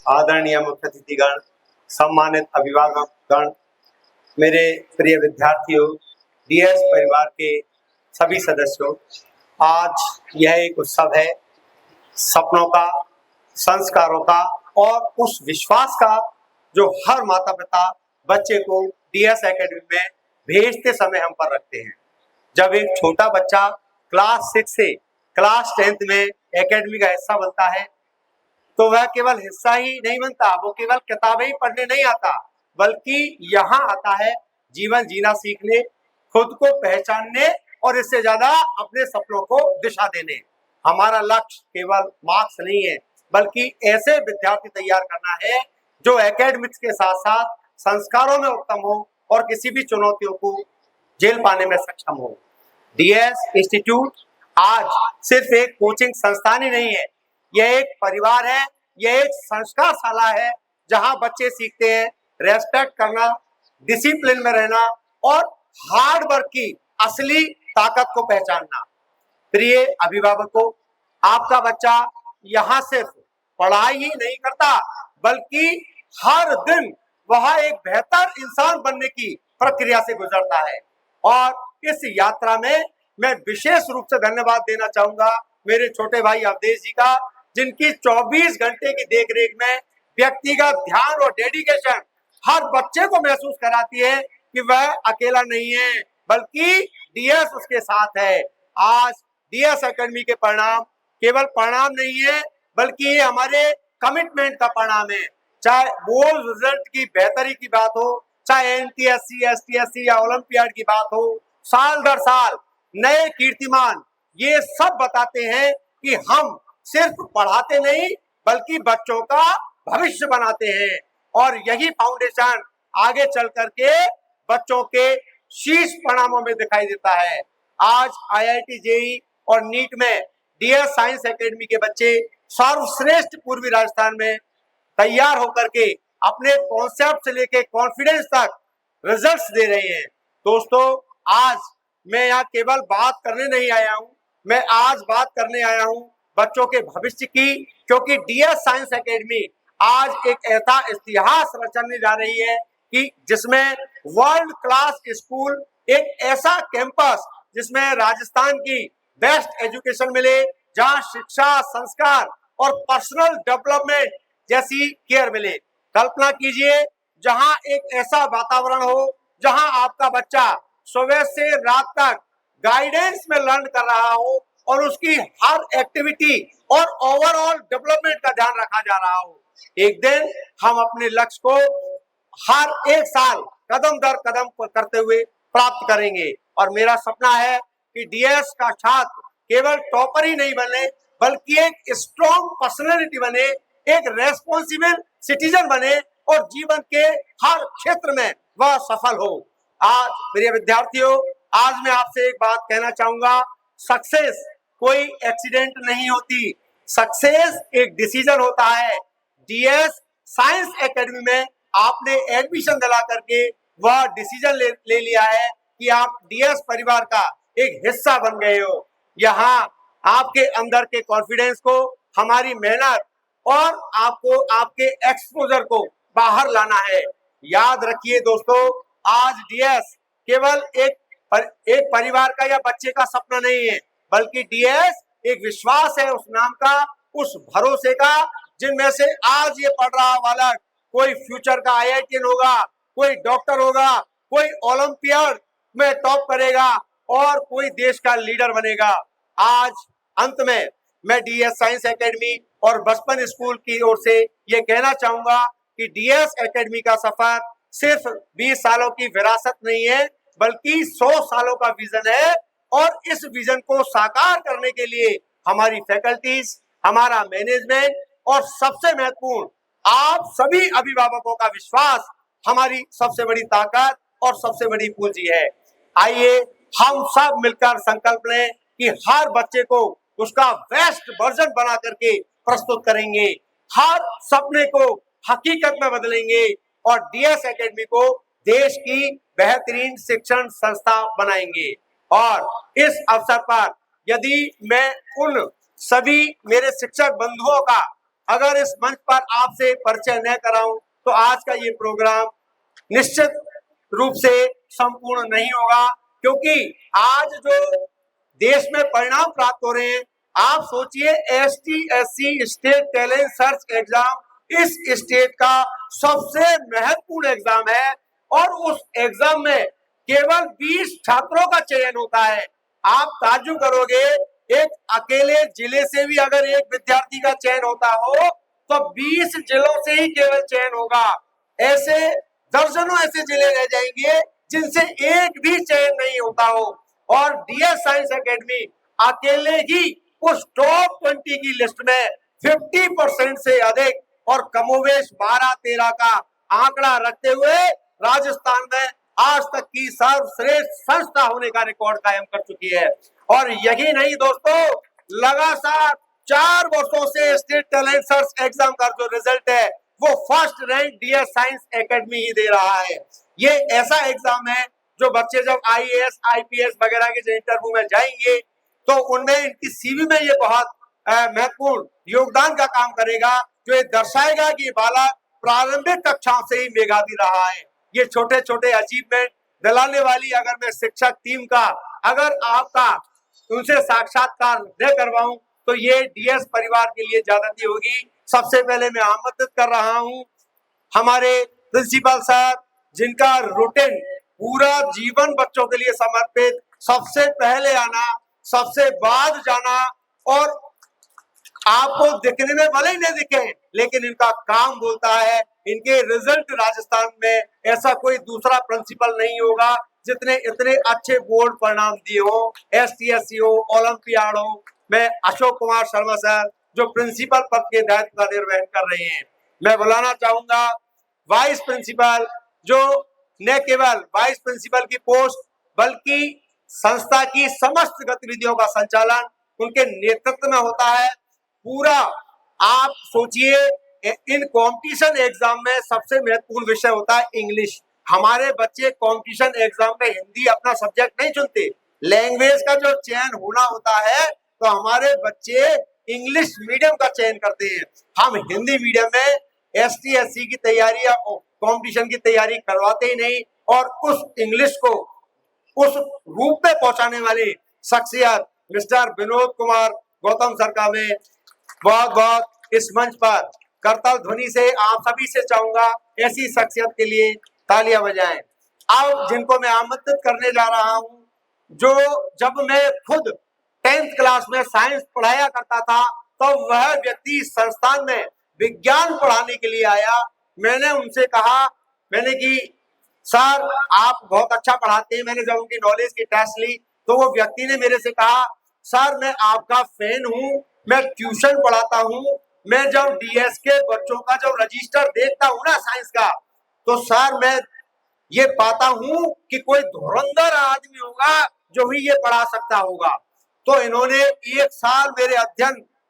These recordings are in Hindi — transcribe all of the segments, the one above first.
आदरणीय मुख्य अतिथिगण, सम्मानित अभिभावकगण, मेरे प्रिय विद्यार्थियों, डीएस परिवार के सभी सदस्यों, आज यह एक उत्सव है सपनों का, संस्कारों का और उस विश्वास का जो हर माता पिता बच्चे को डीएस एकेडमी में भेजते समय हम पर रखते हैं। जब एक छोटा बच्चा क्लास 6 से क्लास 10th में एकेडमी का हिस्सा बनता है तो वह केवल हिस्सा ही नहीं बनता, वो केवल किताबें ही पढ़ने नहीं आता, बल्कि यहाँ आता है जीवन जीना सीखने, खुद को पहचानने और इससे ज्यादा अपने सपनों को दिशा देने। हमारा लक्ष्य केवल मार्क्स नहीं है, बल्कि ऐसे विद्यार्थी तैयार करना है जो एकेडमिक्स के साथ साथ संस्कारों में उत्तम हो और किसी भी चुनौतियों को झेल पाने में सक्षम हो। डीएस इंस्टीट्यूट आज सिर्फ एक कोचिंग संस्थान ही नहीं है, यह एक परिवार है, यह एक संस्कारशाला है जहां बच्चे सीखते हैं रेस्पेक्ट करना, डिसिप्लिन में रहना और हार्ड वर्क की असली ताकत को पहचानना। प्रिय अभिभावकों, आपका बच्चा यहाँ सिर्फ पढ़ाई ही नहीं करता, बल्कि हर दिन वह एक बेहतर इंसान बनने की प्रक्रिया से गुजरता है। और इस यात्रा में मैं विशेष रूप से धन्यवाद देना चाहूंगा मेरे छोटे भाई अवधेश जी का, जिनकी 24 घंटे की देखरेख में व्यक्तिगत ध्यान और डेडिकेशन हर बच्चे को महसूस कराती है कि वह अकेला नहीं है, बल्कि डीएस उसके साथ है। आज डीएस एकेडमी के परिणाम केवल परिणाम नहीं है, बल्कि ये हमारे कमिटमेंट का परिणाम है। चाहे बोर्ड रिजल्ट की बेहतरी की बात हो, चाहे एनटीएससी, एसटीएससी या ओलंपियाड की बात हो, साल दर साल नए कीर्तिमान ये सब बताते हैं कि हम सिर्फ पढ़ाते नहीं, बल्कि बच्चों का भविष्य बनाते हैं। और यही फाउंडेशन आगे चल करके बच्चों के शीर्ष परिणामों में दिखाई देता है। आज आईआईटी, जेईई और नीट में डीएस साइंस एकेडमी के बच्चे सर्वश्रेष्ठ पूर्वी राजस्थान में तैयार होकर के अपने कॉन्सेप्ट से लेके कॉन्फिडेंस तक रिजल्ट्स दे रहे हैं। दोस्तों, आज मैं यहाँ केवल बात करने नहीं आया हूँ, मैं आज बात करने आया हूँ बच्चों के भविष्य की, क्योंकि डीएस साइंस एकेडमी आज एक ऐसा इतिहास रचने जा रही है कि जिसमें वर्ल्ड क्लास स्कूल, एक ऐसा कैंपस जिसमें राजस्थान की बेस्ट एजुकेशन मिले, जहां शिक्षा, संस्कार और पर्सनल डेवलपमेंट जैसी केयर मिले। कल्पना कीजिए, जहां एक ऐसा वातावरण हो जहां आपका बच्चा सुबह से रात तक गाइडेंस में लर्न कर रहा हो और उसकी हर एक्टिविटी और ओवरऑल डेवलपमेंट का ध्यान रखा जा रहा हो। एक दिन हम अपने लक्ष्य को हर एक साल कदम दर कदम करते हुए प्राप्त करेंगे। और मेरा सपना है कि डीएस का छात्र केवल टॉपर ही नहीं बने, बल्कि एक स्ट्रॉन्ग पर्सनैलिटी बने, एक रेस्पॉन्सिबल सिटीजन बने और जीवन के हर क्षेत्र में वह सफल हो। आज प्रिय विद्यार्थियों, आज मैं आपसे एक बात कहना चाहूंगा, सक्सेस कोई एक्सीडेंट नहीं होती, सक्सेस एक डिसीजन होता है। डीएस साइंस एकेडमी में आपने एडमिशन दिला करके वह डिसीजन ले लिया है कि आप डीएस परिवार का एक हिस्सा बन गए हो। यहाँ आपके अंदर के कॉन्फिडेंस को, हमारी मेहनत और आपको आपके एक्सपोजर को बाहर लाना है। याद रखिए दोस्तों, आज डीएस केवल एक परिवार का या बच्चे का सपना नहीं है, बल्कि डीएस एक विश्वास है उस नाम का, उस भरोसे का, जिनमें से आज ये पढ़ रहा वाला कोई फ्यूचर का आईआईटीएन होगा, कोई डॉक्टर होगा, कोई ओलंपियाड में टॉप करेगा और कोई देश का लीडर बनेगा। आज अंत में मैं डीएस साइंस एकेडमी और बचपन स्कूल की ओर से ये कहना चाहूंगा कि डीएस एकेडमी का सफर सिर्फ 20 सालों की विरासत नहीं है, बल्कि 100 सालों का विजन है। और इस विजन को साकार करने के लिए हमारी फैकल्टीज, हमारा मैनेजमेंट और सबसे महत्वपूर्ण आप सभी अभिभावकों का विश्वास हमारी सबसे बड़ी ताकत और सबसे बड़ी पूंजी है। आइए हम सब मिलकर संकल्प लें कि हर बच्चे को उसका बेस्ट वर्जन बना करके प्रस्तुत करेंगे, हर सपने को हकीकत में बदलेंगे और डीएस एकेडमी को देश की बेहतरीन शिक्षण संस्था बनाएंगे। और इस अवसर पर यदि मैं उन सभी मेरे शिक्षक बंधुओं का अगर इस मंच पर आपसे परिचय न कराऊं तो आज का ये प्रोग्राम निश्चित रूप से संपूर्ण नहीं होगा, क्योंकि आज जो देश में परिणाम प्राप्त हो रहे हैं, आप सोचिए ST/SC state talent search exam इस स्टेट का सबसे महत्वपूर्ण एग्जाम है और उस एग्जाम में केवल 20 छात्रों का चयन होता है। आप ताज्जुब करोगे, एक अकेले जिले से भी अगर एक विद्यार्थी का चयन होता हो तो 20 जिलों से ही केवल चयन होगा। ऐसे दर्जनों ऐसे जिले रह जाएंगे जिनसे एक भी चयन नहीं होता हो, और DS साइंस एकेडमी अकेले ही उस टॉप 20 की लिस्ट में 50% से अधिक और कमोवेश 12-13 का आंकड़ा रखते हुए राजस्थान में आज तक की सर्वश्रेष्ठ संस्था होने का रिकॉर्ड कायम कर चुकी है। और यही नहीं दोस्तों, लगातार 4 वर्षों से स्टेट टैलेंट सर्च एग्जाम का जो रिजल्ट है वो first rank DS science academy ही दे रहा है। ये ऐसा एग्जाम है जो बच्चे जब IAS IPS वगैरह के इंटरव्यू में जाएंगे तो उनमें इनकी CV में ये बहुत महत्वपूर्ण योगदान का काम करेगा, जो ये दर्शाएगा कि बालक प्रारंभिक कक्षाओं से ही मेधावी रहा है। ये छोटे छोटे अचीवमेंट दिलाने वाली अगर मैं शिक्षक टीम का अगर आपका उनसे साक्षात्कार न करवाऊं तो ये DS परिवार के लिए ज्यादती होगी। सबसे पहले मैं आमंत्रित कर रहा हूं हमारे प्रिंसिपल सर, जिनका रूटीन पूरा जीवन बच्चों के लिए समर्पित, सबसे पहले आना, सबसे बाद जाना, और आपको दिखने में भले ही नहीं दिखे लेकिन इनका काम बोलता है। इनके रिजल्ट राजस्थान में ऐसा कोई दूसरा प्रिंसिपल नहीं होगा जितने इतने अच्छे बोर्ड परिणाम दिए हो, ST/SC हो, ओलंपियाड हो। मैं अशोक कुमार शर्मा सर जो प्रिंसिपल पद के दायित्व का निर्वहन कर रहे हैं, मैं बुलाना चाहूंगा वाइस प्रिंसिपल, जो न केवल वाइस प्रिंसिपल की पोस्ट बल्कि संस्था की समस्त गतिविधियों का संचालन उनके नेतृत्व में होता है। पूरा आप सोचिए, इन कंपटीशन एग्जाम में सबसे महत्वपूर्ण विषय होता है इंग्लिश। हमारे बच्चे कंपटीशन एग्जाम में हिंदी अपना सब्जेक्ट नहीं चुनते, लैंग्वेज का जो चयन होना होता है तो हमारे बच्चे इंग्लिश मीडियम का चयन करते हैं। हम हिंदी मीडियम में ST/SC की तैयारी या कंपटीशन की तैयारी करवाते ही नहीं, और उस इंग्लिश को उस रूप में पहुंचाने वाली शख्सियत मिस्टर विनोद कुमार गौतम सर का मैं बहुत बहुत इस मंच पर करताल ध्वनि से आप सभी से चाहूंगा ऐसी शख्सियत के लिए तालियां बजाएं। अब जिनको मैं आमंत्रित करने जा रहा हूं, जो जब मैं खुद 10th क्लास में साइंस पढ़ाया करता था तो वह व्यक्ति संस्थान में विज्ञान पढ़ाने के लिए आया। मैंने उनसे कहा, मैंने कि सर आप बहुत अच्छा पढ़ाते हैं। मैंने जब उनकी नॉलेज की टेस्ट ली तो वो व्यक्ति ने मेरे से कहा, सर मैं आपका फैन हूं, मैं ट्यूशन पढ़ाता हूं, मैं जब DS के बच्चों का जब रजिस्टर देखता हूं ना साइंस का, तो सर मैं ये पाता हूं कि कोई धुरंधर आदमी होगा जो ही ये पढ़ा सकता होगा। तो इन्होंने 1 साल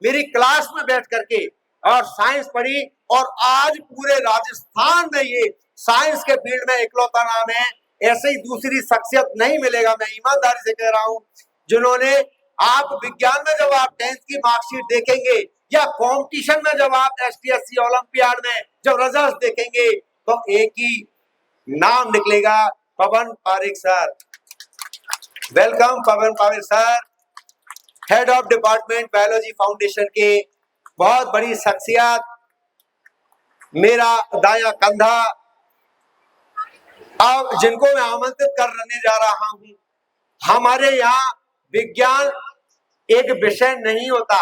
मेरी क्लास में बैठ करके और साइंस पढ़ी, और आज पूरे राजस्थान में ये साइंस के फील्ड में इकलौता नाम है। ऐसे ही दूसरी शख्सियत नहीं मिलेगा, मैं ईमानदारी से कह रहा हूं, जिन्होंने आप विज्ञान में जब आप 10th की मार्कशीट देखेंगे या कंपटीशन में जब आप ST/SC ओलंपियाड में जब रिजल्ट देखेंगे तो एक ही नाम निकलेगा, Pawan Parekh sir. Welcome Pawan Parekh sir, head of department biology foundation के बहुत बड़ी शख्सियत, मेरा दाया कंधा। अब जिनको मैं आमंत्रित करने जा रहा हूं, हमारे यहाँ विज्ञान एक विषय नहीं होता।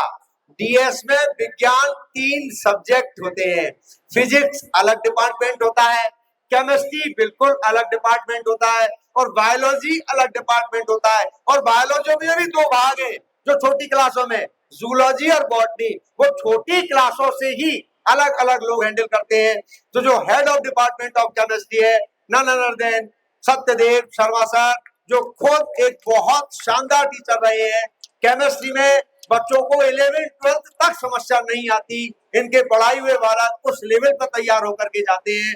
DS में विज्ञान 3 सब्जेक्ट होते हैं। फिजिक्स अलग डिपार्टमेंट होता है, केमिस्ट्री बिल्कुल अलग डिपार्टमेंट होता है, और बायोलॉजी अलग डिपार्टमेंट होता है। और बायोलॉजी में भी 2 भाग हैं जो छोटी क्लासों में, जूलॉजी और बॉटनी, वो छोटी क्लासों से ही अलग अलग लोग हैंडल करते हैं। तो जो head of department of chemistry है, none other than Satyadev Sharma sir, जो खुद एक बहुत शानदार टीचर रहे हैं। केमिस्ट्री में बच्चों को 11th 12th तक समस्या नहीं आती, इनके पढ़ाई हुए बालक उस लेवल पर तैयार होकर के जाते हैं।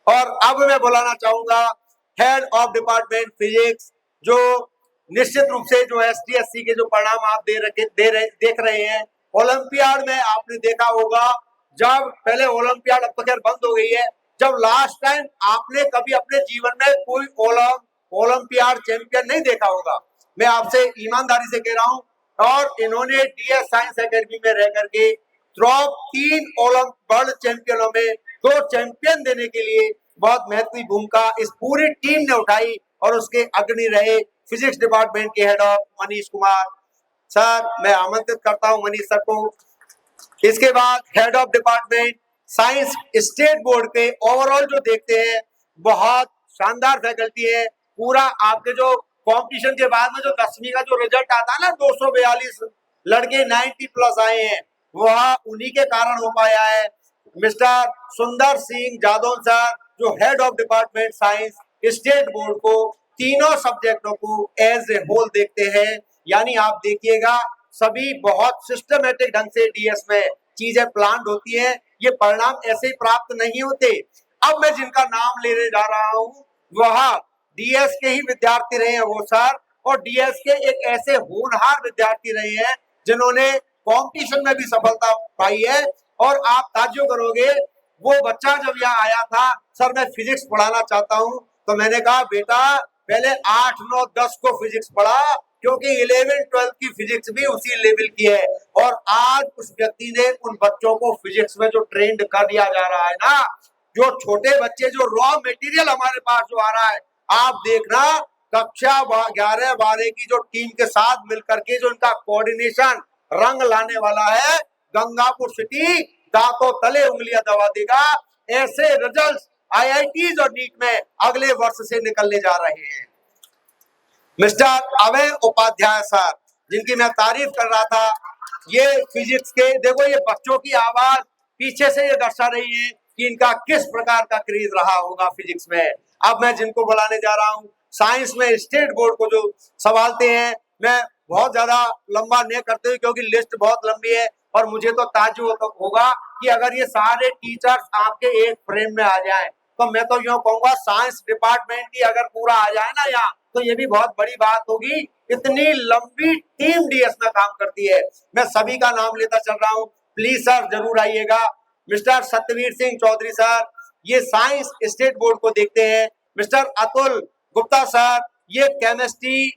और अब मैं बुलाना चाहूंगा हेड ऑफ डिपार्टमेंट फिजिक्स, जो निश्चित रूप से जो ST/SC के जो परिणाम आप देख रहे हैं, ओलंपियाड में आपने देखा होगा जब पहले ओलंपियाड, अब तो खैर बंद हो गई है, जब लास्ट टाइम आपने कभी अपने जीवन में कोई ओलंपियाड चैंपियन नहीं देखा होगा, मैं आपसे ईमानदारी से कह रहा हूं। और इन्होंने डीएस साइंस एकेडमी में रह करके ड्रॉप 3 वर्ल्ड चैंपियनों में 2 चैंपियन देने के लिए बहुत महत्वपूर्ण भूमिका इस पूरी टीम ने उठाई। और उसके अग्रणी रहे फिजिक्स डिपार्टमेंट के head of Manish Kumar sir. मैं आमंत्रित करता हूं मनीष सर को। इसके बाद head of department science state board के ओवरऑल जो देखते हैं, बहुत शानदार फैकल्टी है। पूरा आपके जो कंपटीशन के बाद में जो 10वीं का जो रिजल्ट आता है ना, 242 लड़के 90 प्लस आए हैं, वह उन्हीं के कारण हो पाया है। मिस्टर सुंदर सिंह जादौन सर, जो head of department science state board को तीनों सब्जेक्टों को एज ए होल देखते हैं। यानी आप देखिएगा, सभी बहुत सिस्टमेटिक ढंग से डीएस में चीजें प्लान होती हैं। ये परिणाम ऐसे ही प्राप्त नहीं होते। अब मैं जिनका नाम लेने जा रहा हूं, वह डीएस के ही विद्यार्थी रहे हैं वो सर, और डीएस के एक ऐसे होनहार विद्यार्थी रहे हैं जिन्होंने कंपटीशन में भी सफलता पाई है। और आप ताज्जुब करोगे, वो बच्चा जब यहाँ आया था, सर मैं फिजिक्स पढ़ाना चाहता हूँ, तो मैंने कहा बेटा पहले 8, 9, 10 को फिजिक्स पढ़ा, क्योंकि 11, 12 की फिजिक्स भी उसी लेवल की है। और आज उस व्यक्ति ने उन बच्चों को फिजिक्स में जो ट्रेंड कर दिया जा रहा है ना, जो छोटे बच्चे, जो रॉ मटेरियल हमारे पास जो आ रहा है, आप देखना कक्षा 11, 12 की जो टीम के साथ मिलकर के जो इनका कोऑर्डिनेशन रंग लाने वाला है, गंगापुर सिटी दांतों तले उंगलियां दबा देगा। ऐसे रिजल्ट्स आईआईटीज और नीट में अगले वर्ष से निकलने जा रहे हैं। मिस्टर अभय उपाध्याय सर, जिनकी मैं तारीफ कर रहा था, ये फिजिक्स के, देखो ये बच्चों की आवाज पीछे से ये दर्शा रही है कि इनका किस प्रकार का क्रेज रहा होगा फिजिक्स में। अब मैं जिनको बुलाने जा रहा हूँ, साइंस में स्टेट बोर्ड को जो संभालते हैं, मैं बहुत ज्यादा लंबा नहीं करते हुए, क्योंकि लिस्ट बहुत लंबी है और मुझे तो ताज्जुब होगा कि अगर ये सारे टीचर्स आपके एक फ्रेम में आ जाएं, तो मैं तो यूं कहूंगा साइंस डिपार्टमेंट ही अगर पूरा आ जाए ना यहाँ, तो ये भी बहुत बड़ी बात होगी। इतनी लंबी टीम डीएस में काम करती है। मैं सभी का नाम लेता चल रहा हूँ, प्लीज सर जरूर आइएगा। मिस्टर सत्यवीर सिंह चौधरी सर, ये साइंस स्टेट बोर्ड को देखते हैं। मिस्टर अतुल गुप्ता सर, ये केमिस्ट्री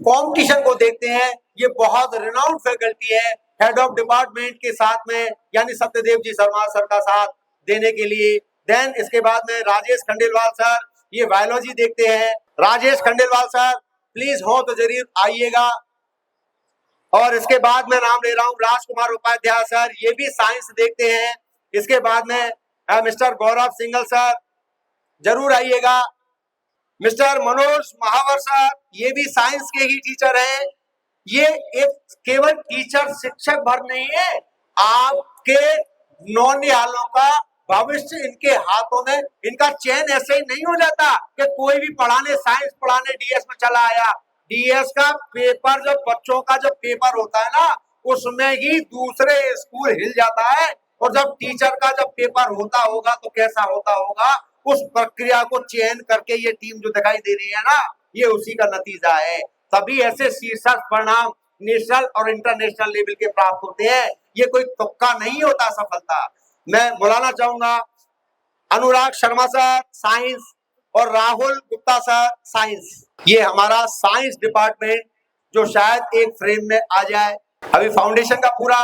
कंपटीशन को देखते हैं। ये बहुत रिनाउंड फैकल्टी है, हेड ऑफ डिपार्टमेंट के साथ में यानी सत्यदेव जी शर्मा सर का साथ देने के लिए। देन इसके बाद में राजेश खंडेलवाल सर, ये बायोलॉजी देखते हैं। राजेश खंडेलवाल सर प्लीज हो तो जरूर आइएगा। और इसके बाद मैं नाम ले रहा हूँ राजकुमार उपाध्याय सर, ये भी साइंस देखते हैं। इसके बाद में मिस्टर गौरव सिंगल सर, जरूर आइएगा। मिस्टर मनोज महावर सर, ये भी साइंस के ही टीचर हैं। ये एक केवल टीचर शिक्षक भर नहीं है, आपके नौनिहालों का भविष्य इनके हाथों में। इनका चयन ऐसे ही नहीं हो जाता कि कोई भी पढ़ाने, साइंस पढ़ाने डीएस में चला आया। डीएस का पेपर, जब बच्चों का जब पेपर होता है ना, उसमें ही दूसरे स्कूल हिल जाता है। और जब टीचर का जब पेपर होता होगा तो कैसा होता होगा, उस प्रक्रिया को चयन करके ये टीम जो दिखाई दे रही है ना, ये उसी का नतीजा है। तभी ऐसे शीर्षक परिणाम नेशनल और इंटरनेशनल लेवल के प्राप्त होते हैं। ये कोई तुक्का नहीं होता सफलता। मैं बुलाना चाहूंगा अनुराग शर्मा सर साइंस और राहुल गुप्ता सर साइंस। ये हमारा साइंस डिपार्टमेंट जो शायद एक फ्रेम में आ जाए। अभी फाउंडेशन का पूरा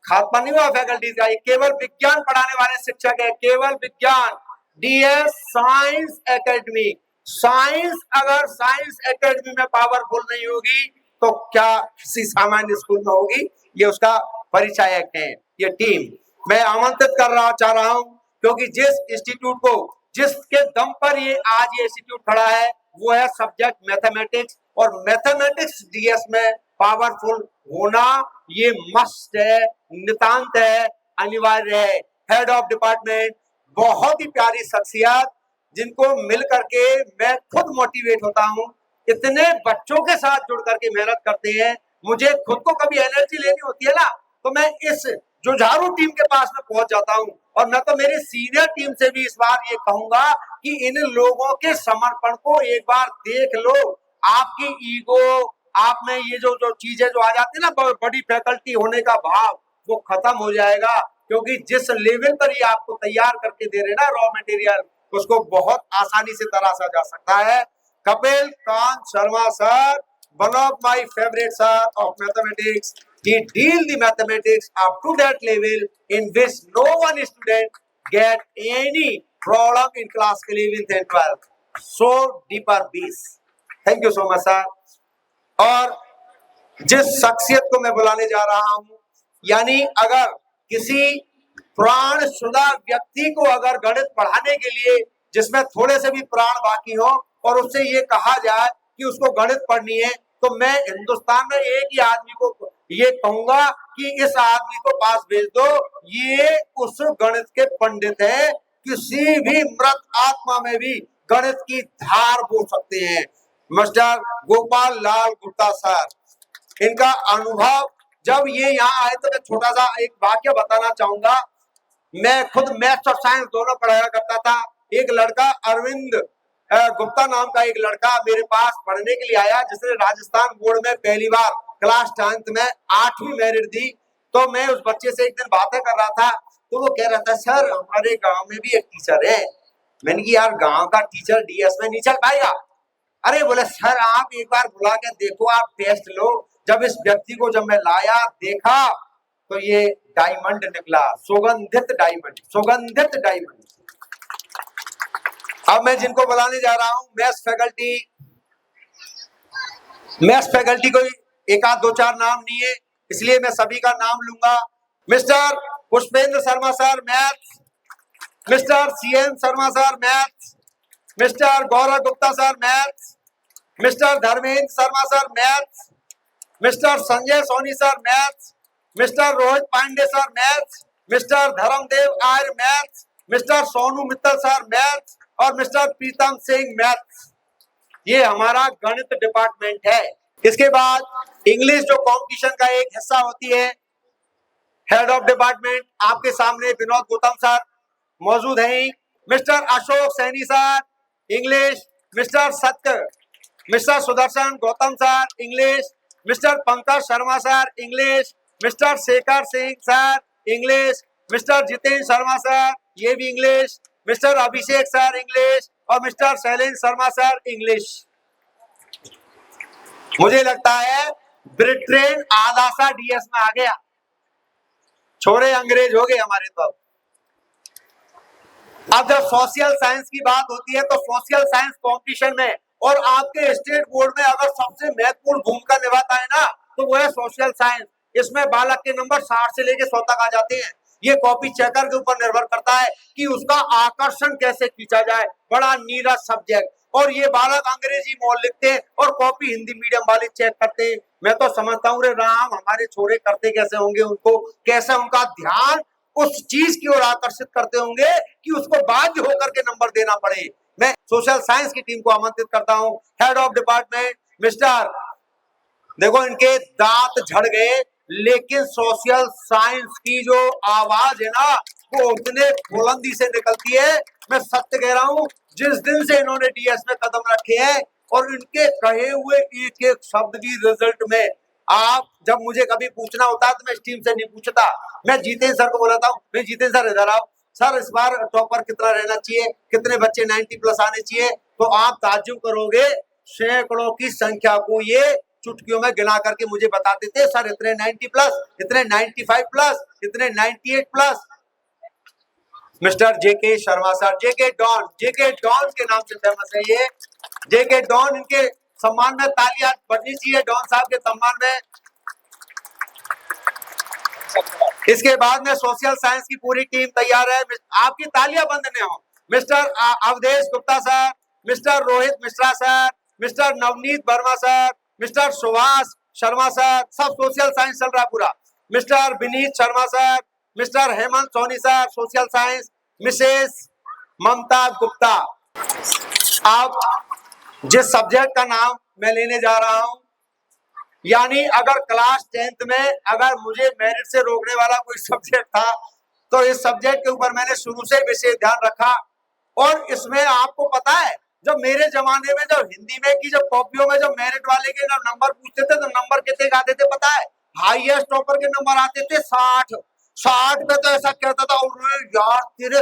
खात्मा नहीं हुआ फैकल्टीज का। ये केवल विज्ञान पढ़ाने वाले शिक्षक है, केवल विज्ञान। DS science academy. साइंस अगर साइंस एकेडमी में पावरफुल नहीं होगी तो क्या किसी सामान्य स्कूल में होगी? ये उसका परिचायक है ये टीम। मैं आमंत्रित चाह रहा हूं, क्योंकि जिस इंस्टीट्यूट को, जिसके दम पर ये आज ये इंस्टीट्यूट खड़ा है, वो है सब्जेक्ट मैथमेटिक्स। और मैथमेटिक्स डीएस में पावरफुल होना ये मस्ट है, नितांत है, अनिवार्य है। हेड ऑफ डिपार्टमेंट बहुत ही प्यारी शख्सियत, जिनको मिल करके मैं खुद मोटिवेट होता हूँ। इतने बच्चों के साथ जुड़ करके मेहनत करते हैं, मुझे खुद को कभी एनर्जी लेनी होती है ना, तो मैं इस जुझारू टीम के पास में पहुंच जाता हूँ। और मैं तो मेरी सीनियर टीम से भी इस बार ये कहूंगा कि इन लोगों के समर्पण को एक बार देख लो। आपकी ईगो, आप में ये जो चीजें जो आ जाती है ना, बड़ी फैकल्टी होने का भाव, वो खत्म हो जाएगा। क्योंकि जिस लेवल पर ये आपको तैयार करके दे रहे ना रॉ मटेरियल, उसको बहुत आसानी से तराशा जा सकता है। Kapil Kant Sharma sir, one of my favorite sir of mathematics, he deal the mathematics up to that level in which no one student get any problem in class 11th and 12th. So deeper bees. Thank you so much sir. और जिस शख्सियत को मैं बुलाने जा रहा हूं, यानी अगर किसी प्राण शुदा व्यक्ति को अगर गणित पढ़ाने के लिए जिसमें थोड़े से भी प्राण बाकी हो और उससे ये कहा जाए कि उसको गणित पढ़नी है, तो मैं हिंदुस्तान में एक ही आदमी को ये कहूंगा कि इस आदमी को पास भेज दो, ये उस गणित के पंडित हैं, किसी भी मृत आत्मा में भी गणित की धार बोल सकते हैं। मिस्टर गोपाल लाल गुप्ता सर, इनका अनुभव जब ये यहाँ आए तो मैं छोटा सा एक वाक्य बताना चाहूंगा। मैं खुद मैथ्स और साइंस दोनों पढ़ाया करता था। एक लड़का अरविंद गुप्ता नाम का एक लड़का मेरे पास पढ़ने के लिए आया, जिसने राजस्थान बोर्ड में पहली बार क्लास 10th में 8वीं मेरिट दी। तो मैं उस बच्चे से एक दिन बातें कर रहा था, तो वो कह रहा था सर हमारे गांव में भी एक टीचर है। मैंने कहा यार गांव का टीचर डीएस में नहीं चल पाएगा। अरे बोले सर आप एक बार बुला के देखो, आप टेस्ट लो। जब इस व्यक्ति को जब मैं लाया देखा तो ये डायमंड निकला, सुगंधित डायमंड, सुगंधित डायमंड। अब मैं जिनको बुलाने जा रहा हूं मैथ्स फैकल्टी कोई एक आध दो चार नाम नहीं है, इसलिए मैं सभी का नाम लूंगा। Mister Pushpendra Sharma sir maths, mister CN Sharma sir maths, mister Gaurav Gupta sir maths, mister Dharmendra Sharma sir maths, mister Sanjay Soni sir maths, mister Rohit Pande sir maths, mister Dharmdev Arya maths, mister Sonu Mittal sir maths और मिस्टर प्रीतम सिंह मैथ्स। ये हमारा गणित डिपार्टमेंट है। इसके बाद इंग्लिश जो कंपटीशन का एक हिस्सा होती है, हेड ऑफ डिपार्टमेंट आपके सामने विनोद गौतम सर मौजूद हैं। Mister Ashok Saini sir English, mister Satya, mister Sudarshan Gautam sir English, mister Pankaj Sharma sir English, mister Shekhar Singh sir English, mister Jitendra Sharma sir ये भी English, mister Abhishek sir English और mister Shailendra Sharma sir English. मुझे लगता है ब्रिटेन आधा सा डीएस में आ गया, छोरे अंग्रेज हो गए हमारे। तो अब जब सोशल साइंस की बात होती है तो सोशल साइंस कंपटीशन में और आपके स्टेट बोर्ड में अगर सबसे महत्वपूर्ण भूमिका निभाता है ना, तो वो है सोशल साइंस। इसमें बालक के नंबर 60 से लेके 100 तक आ जाते हैं। ये कॉपी चेकर के ऊपर निर्भर करता है कि उसका आकर्षण कैसे खींचा जाए। बड़ा नीरस सब्जेक्ट, और ये बालक अंग्रेजी मोल लिखते हैं और कॉपी हिंदी मीडियम वाले चेक करते हैं। मैं तो समझता हूँ रे राम, हमारे छोरे करते कैसे होंगे, उनको कैसे उनका ध्यान उस चीज की ओर आकर्षित करते होंगे कि उसको बाध्य होकर के नंबर देना पड़े। मैं सोशल साइंस की टीम को आमंत्रित करता हूं। हेड ऑफ डिपार्टमेंट मिस्टर, देखो इनके दांत झड़ गए, लेकिन सोशल साइंस की जो आवाज है ना वो उतने बुलंदी से निकलती है। मैं सत्य कह रहा हूं, जिस दिन से इन्होंने डीएस में कदम रखे हैं और इनके कहे हुए एक एक शब्द की रिजल्ट में, आप जब मुझे कभी पूछना होता है तो मैं इस टीम से नहीं पूछता, मैं जितेंद्र सर को बुलाता हूँ। मैं जितेंद्र सर इधर आओ सर, इस बार टॉपर कितना रहना चाहिए, कितने बच्चे 90 प्लस आने चाहिए। तो आप ताज्जुब करोगे, सैकड़ों की संख्या को ये चुटकियों में गिना करके मुझे बताते थे, सर इतने 90 प्लस, इतने 95 प्लस, इतने 98 प्लस। मिस्टर जेके शर्मा सर, जेके डॉन के नाम से फेमस है ये। जेके डॉन, इनके सम्मान में तालियां बजनी चाहिए, डॉन साहब के सम्मान में। इसके बाद में सोशल साइंस की पूरी टीम तैयार है, आपकी तालियां बंद न हो। Mister Awadhesh Gupta sir, mister Rohit Mishra sir, mister Navneet Verma sir, mister Subhash Sharma sir, सब सोशल साइंस चल रहा पूरा। Mister Vineet Sharma sir, mister Hemant Soni sir social science, missus Mamta Gupta. अब जिस सब्जेक्ट का नाम मैं लेने जा रहा हूं, यानी अगर क्लास 10th में अगर मुझे मेरिट से रोकने वाला कोई सब्जेक्ट था तो इस सब्जेक्ट के ऊपर मैंने शुरू से विशेष ध्यान रखा। और इसमें आपको पता है, जब मेरे जमाने में जब हिंदी में की जब कॉपियों में जब मेरिट वाले के जब नंबर पूछते थे तो नंबर कितने आते थे पता है? हाईएस्ट टॉपर के नंबर आते थे 60। 60 में तो ऐसा कहता था, अरे यार तेरे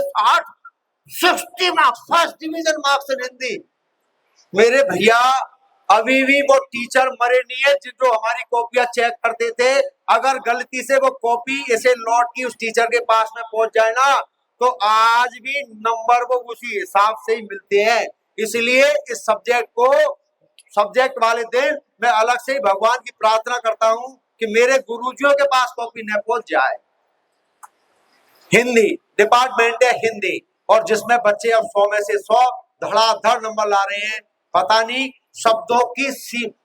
60 marks, first division marks in Hindi. मेरे भैया अभी भी वो टीचर मरे नहीं है जो हमारी कॉपियां चेक करते थे। अगर गलती से वो कॉपी ऐसे लौट की उस टीचर के पास में पहुंच जाए ना, तो आज भी नंबर वो उसी हिसाब से ही मिलते हैं। इसलिए इस सब्जेक्ट वाले दिन मैं अलग से ही भगवान की प्रार्थना करता हूं कि मेरे गुरुजियों के पास कॉपी न पहुंच जाए। हिंदी डिपार्टमेंट है, हिंदी, और जिसमें बच्चे अब 100 में से 100 धड़ाधड़ नंबर ला रहे हैं। पता नहीं शब्दों की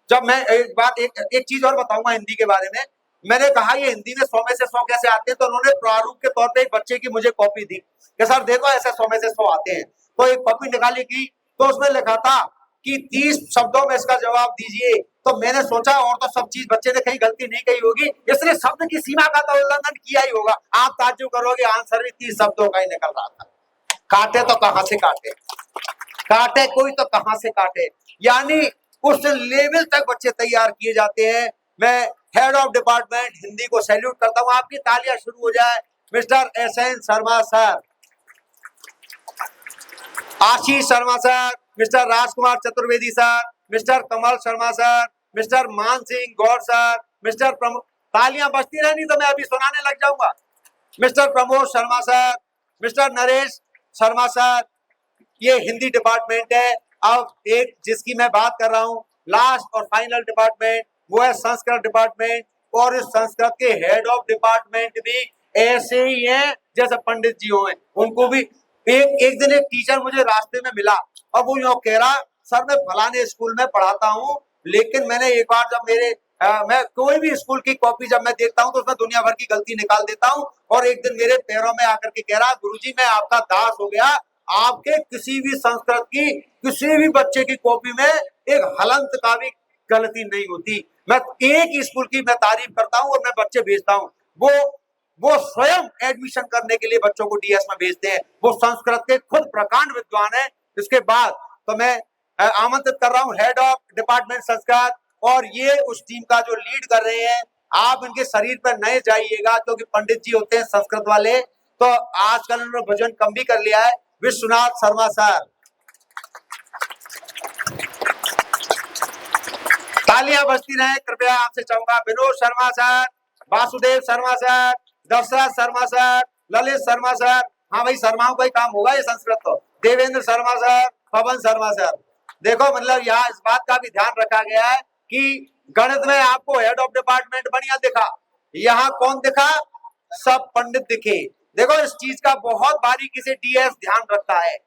जब मैं एक चीज और बताऊंगा हिंदी के बारे में। मैंने कहा ये हिंदी में 100 में से 100 कैसे आते हैं, तो उन्होंने प्रारूप के तौर पे एक बच्चे की मुझे कॉपी दी कि सर देखो ऐसे 100 में से 100 आते हैं। तो एक कॉपी निकाली की, तो उसमें लिखा था कि 30 शब्दों में इसका जवाब दीजिए। तो मैंने सोचा और तो सब चीज बच्चे ने कहीं गलती नहीं कही होगी, इसने शब्द की सीमा का तो उल्लंघन किया ही होगा। आप ताज्जुब करोगे, आंसर भी 30 शब्दों का ही निकल रहा था। काटे तो कहां से काटे, काटे कोई तो कहां से काटे। यानी उस लेवल तक बच्चे तैयार किए जाते हैं। मैं हेड ऑफ डिपार्टमेंट हिंदी को सैल्यूट करता हूं। आपकी तालियां शुरू हो जाए। Mister SN Sharma sir, Ashish Sharma sir, mister राजकुमार चतुर्वेदी सर, मिस्टर कमल शर्मा सर, मिस्टर मान सिंह गौर सर, मिस्टर तालियां बजती रहनी तो मैं अभी सुनाने लग जाऊंगा। Mister Pramod Sharma sir, mister Naresh Sharma sir. ये हिंदी डिपार्टमेंट है। अब एक जिसकी मैं बात कर रहा हूं, लास्ट और फाइनल डिपार्टमेंट, वो है संस्कृत डिपार्टमेंट। और इस संस्कृत के हेड ऑफ डिपार्टमेंट भी ऐसे ही हैं जैसे पंडित जी हो। उनको भी एक दिन एक टीचर मुझे रास्ते में मिला और वो यूं कह रहा, सर मैं फलाने स्कूल में पढ़ाता हूँ, लेकिन मैंने एक बार जब मैं कोई भी स्कूल की कॉपी जब मैं देखता हूँ तो उसमें दुनिया भर की गलती निकाल देता हूँ। और एक दिन मेरे पैरों में आकर के कह रहा, गुरुजी मैं आपका दास हो गया, आपके किसी भी संस्कृत की किसी भी बच्चे की कॉपी में एक हलंत का भी गलती नहीं होती। मैं एक ही स्कूल की मैं तारीफ करता हूँ और मैं बच्चे भेजता हूँ। वो स्वयं एडमिशन करने के लिए बच्चों को DS में भेजते हैं। वो संस्कृत के खुद प्रकांड विद्वान है। इसके बाद तो मैं आमंत्रित कर रहा हूँ हेड ऑफ डिपार्टमेंट संस्कृत, और ये उस टीम का जो लीड कर रहे हैं। आप इनके शरीर पर नए जाइएगा क्योंकि पंडित जी होते हैं संस्कृत वाले, तो आजकल उन्होंने भजन कम भी कर लिया है। विश्वनाथ शर्मा सर, तालियां बजती रहे कृपया, आपसे चाहूंगा। Vinod Sharma sir, Vasudev Sharma sir, Dashrath Sharma sir, Lalit Sharma sir. हाँ भाई शर्माओं का ही काम होगा ये संस्कृत तो। Devendra Sharma sir, Pawan Sharma sir. देखो मतलब यहाँ इस बात का भी ध्यान रखा गया है कि गणित में आपको हेड ऑफ डिपार्टमेंट बढ़िया दिखा, यहाँ कौन दिखा, सब पंडित दिखे। देखो इस चीज का बहुत बारीकी से DS ध्यान रखता है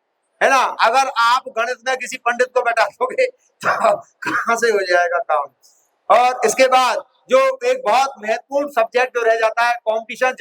ना। अगर आप गणित में किसी पंडित को बैठा दोगे तो कहां से हो जाएगा काम। और इसके बाद जो एक बहुत महत्वपूर्ण सब्जेक्ट जो रह जाता है कंपटीशन,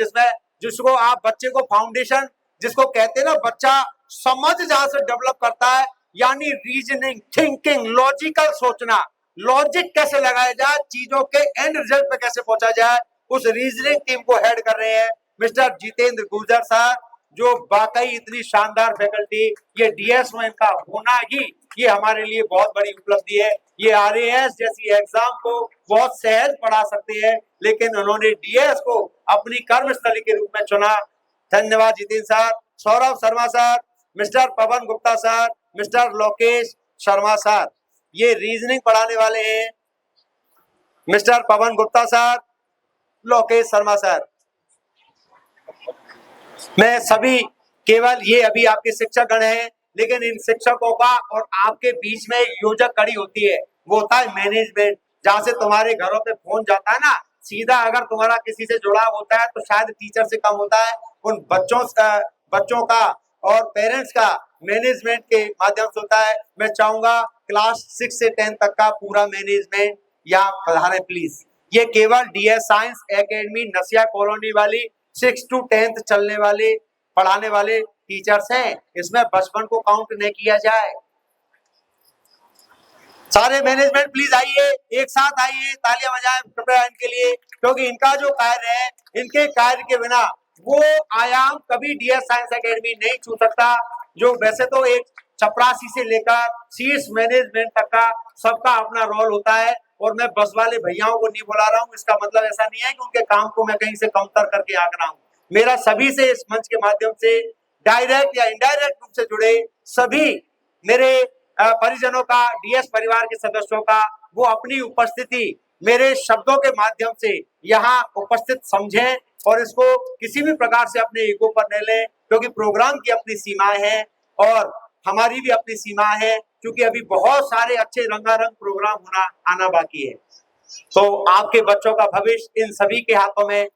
जिसको आप बच्चे को फाउंडेशन जिसको कहते हैं ना, बच्चा समझ जहां से डेवलप करता है, यानी रीजनिंग, थिंकिंग, लॉजिकल सोचना, लॉजिक कैसे लगाया जाए, चीजों के एंड रिजल्ट पे कैसे पहुंचा जाए, उस रीजनिंग टीम को हेड कर रहे हैं मिस्टर जितेंद्र गुर्जर सर, जो वाकई इतनी शानदार फैकल्टी, ये DS में इनका होना ही ये हमारे लिए बहुत बड़ी उपलब्धि है। ये RAS जैसी एग्जाम को बहुत सहज पढ़ा सकते हैं, लेकिन उन्होंने DS को अपनी कर्मस्थली के रूप में चुना। धन्यवाद Jitendra sir. Saurabh Sharma sir, mister Pawan Gupta sir, mister Lokesh Sharma sir, ये रीजनिंग पढ़ाने वाले हैं। Mister Pawan Gupta sir, Lokesh Sharma sir, मैं सभी केवल ये अभी आपके शिक्षक गण हैं, लेकिन इन शिक्षकों का और आपके बीच में योजक कड़ी होती है, वो होता है मैनेजमेंट। जहां से तुम्हारे घरों पे फोन जाता है ना, सीधा अगर तुम्हारा किसी से जुड़ाव होता है तो शायद टीचर से कम होता है, उन बच्चों का और पेरेंट्स का मैनेजमेंट के माध्यम से होता है। मैं चाहूंगा क्लास 6 से 10 तक का पूरा मैनेजमेंट यहाँ पधारे प्लीज। ये केवल DS साइंस एकेडमी नसिया कॉलोनी वाली 6 to 10th चलने वाले पढ़ाने वाले टीचर्स हैं, इसमें बचपन को काउंट नहीं किया जाए। सारे मैनेजमेंट प्लीज आइए, एक साथ आइए, तालियां बजाएं कृपया इनके लिए, क्योंकि इनका जो कार्य है, इनके कार्य के बिना वो आयाम कभी DS साइंस एकेडमी नहीं छू सकता। जो वैसे तो एक चपरासी से लेकर शीर्ष मैनेजमेंट तक का सबका अपना रोल होता है, और मैं बस वाले भैयाओं को नहीं बुला रहा हूँ, इसका मतलब ऐसा नहीं है कि उनके काम को मैं कहीं से कमतर करके आंक रहा हूँ। मेरा सभी से इस मंच के माध्यम से डायरेक्ट या इनडायरेक्ट रूप से जुड़े सभी मेरे परिजनों का, डीएस परिवार के सदस्यों का, वो अपनी उपस्थिति मेरे शब्दों के माध्यम से यहाँ उपस्थित समझें और इसको किसी भी प्रकार से अपने ईगो पर न लें, क्योंकि प्रोग्राम की अपनी सीमाएं हैं और हमारी भी अपनी सीमा है, क्योंकि अभी बहुत सारे अच्छे रंगारंग प्रोग्राम आना बाकी है। तो आपके बच्चों का भविष्य इन सभी के हाथों में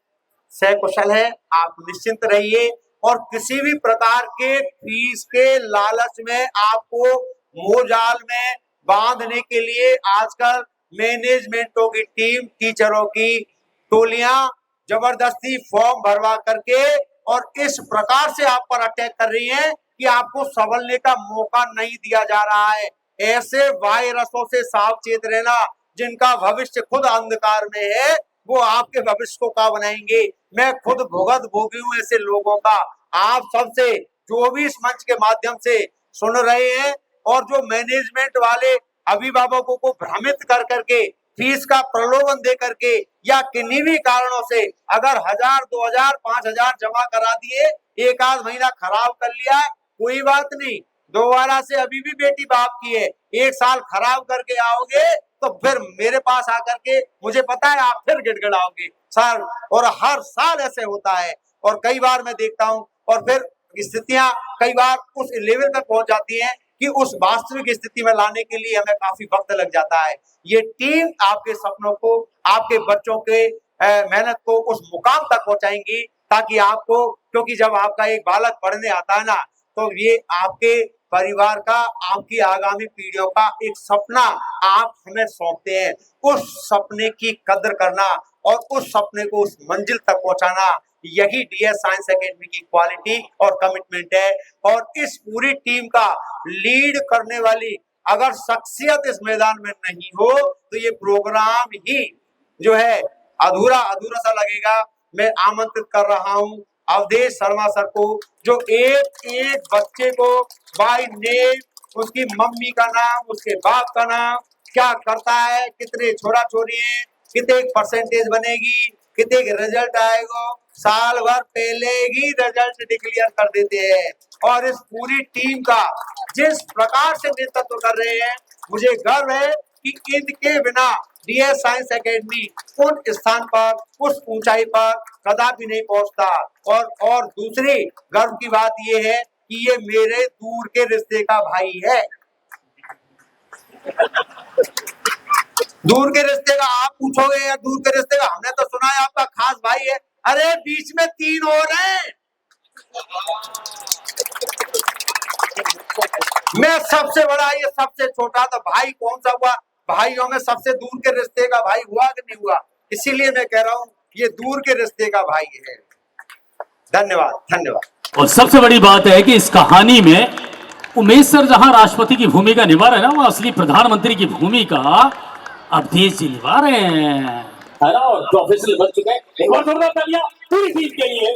सकुशल है। आप निश्चिंत रहिए और किसी भी प्रकार के फीस के लालच में आपको मोहजाल में बांधने के लिए आजकल मैनेजमेंटों की टीम, टीचरों की टोलियां जबरदस्ती फॉर्म भरवा करके और इस प्रकार से आप पर अटैक कर रही हैं कि आपको संभलने का मौका नहीं दिया जा रहा है। ऐसे वायरसों से सावचेत रहना, जिनका भविष्य खुद अंधकार में है, वो आपके भविष्य को क्या बनाएंगे। मैं खुद भुगत भोगी हूं ऐसे लोगों का। आप सबसे जो भी इस मंच के माध्यम से सुन रहे हैं और जो मैनेजमेंट वाले अभिभावकों को भ्रमित कर करके फीस का प्रलोभन दे करके या किन्हीं भी कारणों से अगर 1000, 2000, 5000 जमा करा दिए, एक आध महीना खराब कर लिया, कोई बात नहीं, दोबारा से अभी भी बेटी बाप की है। एक साल खराब करके आओगे तो फिर मेरे पास आकर के मुझे पता है आप फिर गिड़गिड़ाओगे सर, और हर साल ऐसे होता है। और कई बार मैं देखता हूं और फिर स्थितियां कई बार उस लेवल तक पहुंच जाती हैं कि उस वास्तविक स्थिति में लाने के लिए हमें काफी वक्त लग जाता है। ये टीम आपके सपनों को, आपके बच्चों के मेहनत को उस मुकाम तक पहुंचाएंगी, ताकि आपको, क्योंकि जब आपका एक बालक पढ़ने आता है ना, तो ये आपके परिवार का, आपकी आगामी पीढ़ियों का एक सपना आप हमें सौंपते हैं। उस सपने की कदर करना और उस सपने को उस मंजिल तक पहुंचाना, यही डीएस साइंस एकेडमी की क्वालिटी और कमिटमेंट है। और इस पूरी टीम का लीड करने वाली अगर शख्सियत इस मैदान में नहीं हो तो ये प्रोग्राम ही जो है अधूरा अधूरा सा लगेगा। मैं आमंत्रित कर रहा हूं अवधेश शर्मा सर को, जो एक एक बच्चे को बाय नेम, उसकी मम्मी का नाम, उसके बाप का नाम, क्या करता है, कितने छोरा छोरी हैं, कितने परसेंटेज बनेगी, कितने रिजल्ट आएगा, साल भर पहले ही रिजल्ट डिक्लेयर कर देते हैं। और इस पूरी टीम का जिस प्रकार से नेतृत्व कर रहे हैं, मुझे गर्व है कि इनके बिना डीएस साइंस एकेडमी उन स्थान पर, उस ऊंचाई पर कदापि नहीं पहुंचता। और दूसरी गर्व की बात यह है कि ये मेरे दूर के रिश्ते का भाई है। दूर के रिश्ते का आप पूछोगे या दूर के रिश्ते का, हमने तो सुना है आपका खास भाई है। अरे बीच में 3 और हैं। मैं सबसे बड़ा, ये सबसे छोटा, तो भाई कौन सा हुआ। भाइयों में सबसे दूर के रिश्ते का भाई हुआ कि नहीं हुआ, इसीलिए मैं कह रहा हूं ये दूर के रिश्ते का भाई है। धन्यवाद, धन्यवाद। और सबसे बड़ी बात है कि इस कहानी में उमेश सर जहां राष्ट्रपति की भूमिका निभा रहे हैं ना, वो असली प्रधानमंत्री की भूमिका अवधेश जी निभा रहे हैं, है ना, और प्रोफेशनल बन चुके हैं। एक बार जोरदार तालियां पूरी टीम के लिए।